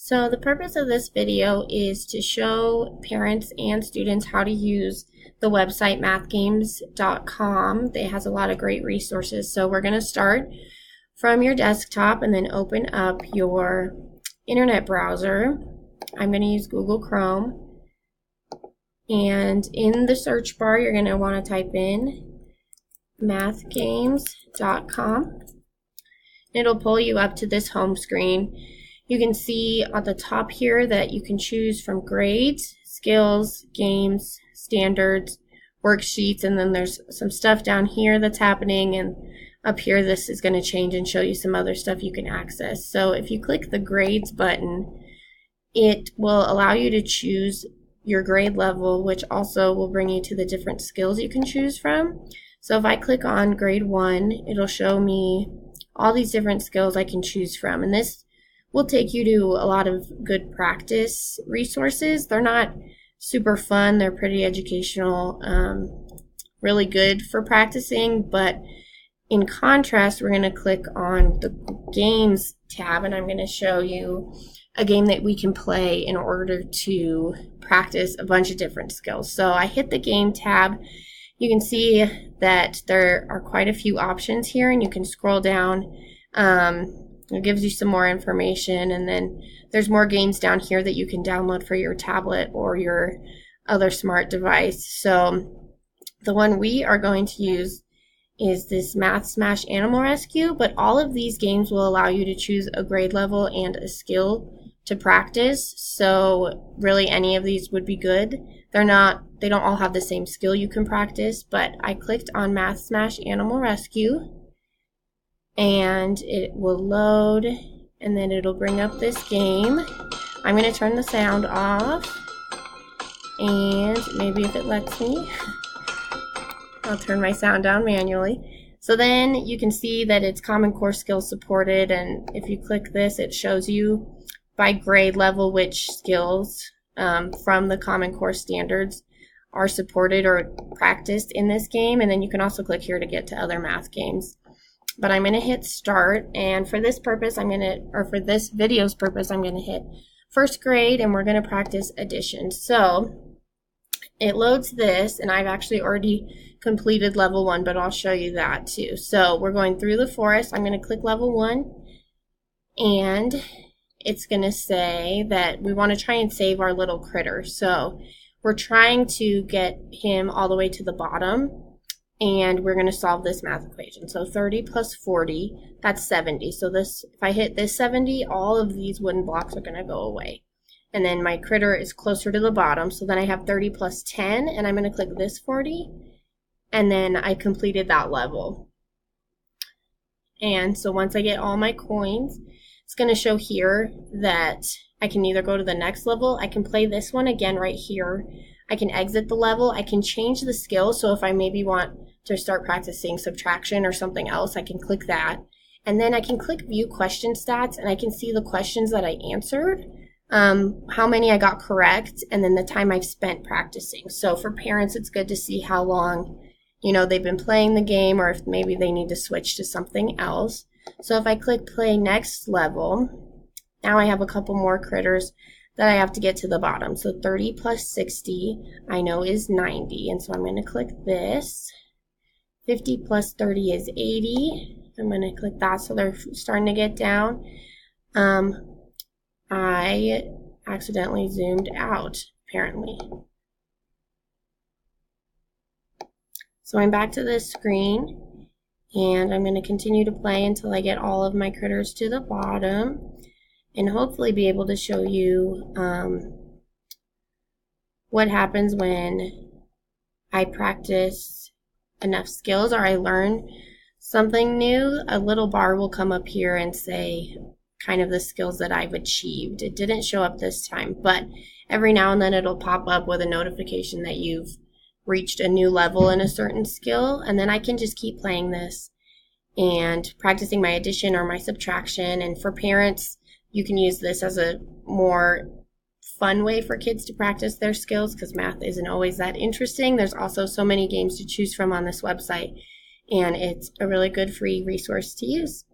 So the purpose of this video is to show parents and students how to use the website mathgames.com. It has a lot of great resources. So we're going to start from your desktop and then open up your internet browser. I'm going to use Google Chrome. And in the search bar, you're going to want to type in mathgames.com. It'll pull you up to this home screen. You can see at the top here that you can choose from grades, skills, games, standards, worksheets, and then there's some stuff down here that's happening, and up here this is going to change and show you some other stuff you can access. So if you click the grades button, it will allow you to choose your grade level, which also will bring you to the different skills you can choose from. So if I click on grade 1, it'll show me all these different skills I can choose from, and this will take you to a lot of good practice resources. They're not super fun, they're pretty educational, really good for practicing, but in contrast, we're going to click on the games tab, and I'm going to show you a game that we can play in order to practice a bunch of different skills. So I hit the game tab. You can see that there are quite a few options here, and you can scroll down. It gives you some more information, and then there's more games down here that you can download for your tablet or your other smart device. So the one we are going to use is this Math Smash Animal Rescue, but all of these games will allow you to choose a grade level and a skill to practice. So really any of these would be good. They don't all have the same skill you can practice, but I clicked on Math Smash Animal Rescue, and it will load, and then it'll bring up this game. I'm going to turn the sound off, and maybe if it lets me, I'll turn my sound down manually. So then you can see that it's Common Core skills supported, and if you click this, it shows you by grade level which skills from the Common Core standards are supported or practiced in this game, and then you can also click here to get to other math games. But I'm going to hit start, and for this purpose, for this video's purpose, I'm going to hit first grade, and we're going to practice addition. So it loads this, and I've actually already completed level 1, but I'll show you that too. So we're going through the forest. I'm going to click level 1, and it's going to say that we want to try and save our little critter. So we're trying to get him all the way to the bottom, and we're going to solve this math equation. So 30 plus 40, that's 70. So if I hit this 70, all of these wooden blocks are going to go away. And then my critter is closer to the bottom, so then I have 30 plus 10, and I'm going to click this 40, and then I completed that level. And so once I get all my coins, it's going to show here that I can either go to the next level, I can play this one again right here, I can exit the level, I can change the skill, so if I maybe want to start practicing subtraction or something else, I can click that. And then I can click view question stats, and I can see the questions that I answered, how many I got correct, and then the time I've spent practicing. So for parents, it's good to see how long, they've been playing the game, or if maybe they need to switch to something else. So if I click play next level, now I have a couple more critters that I have to get to the bottom. So 30 plus 60, I know is 90, and so I'm going to click this. 50 plus 30 is 80. I'm going to click that, so they're starting to get down. I accidentally zoomed out, apparently. So I'm back to this screen, and I'm going to continue to play until I get all of my critters to the bottom, and hopefully be able to show you what happens when I practice enough skills or I learn something new. A little bar will come up here and say kind of the skills that I've achieved. It didn't show up this time, but every now and then it'll pop up with a notification that you've reached a new level in a certain skill, and then I can just keep playing this and practicing my addition or my subtraction. And for parents, you can use this as a more fun way for kids to practice their skills, because math isn't always that interesting. There's also so many games to choose from on this website, and it's a really good free resource to use.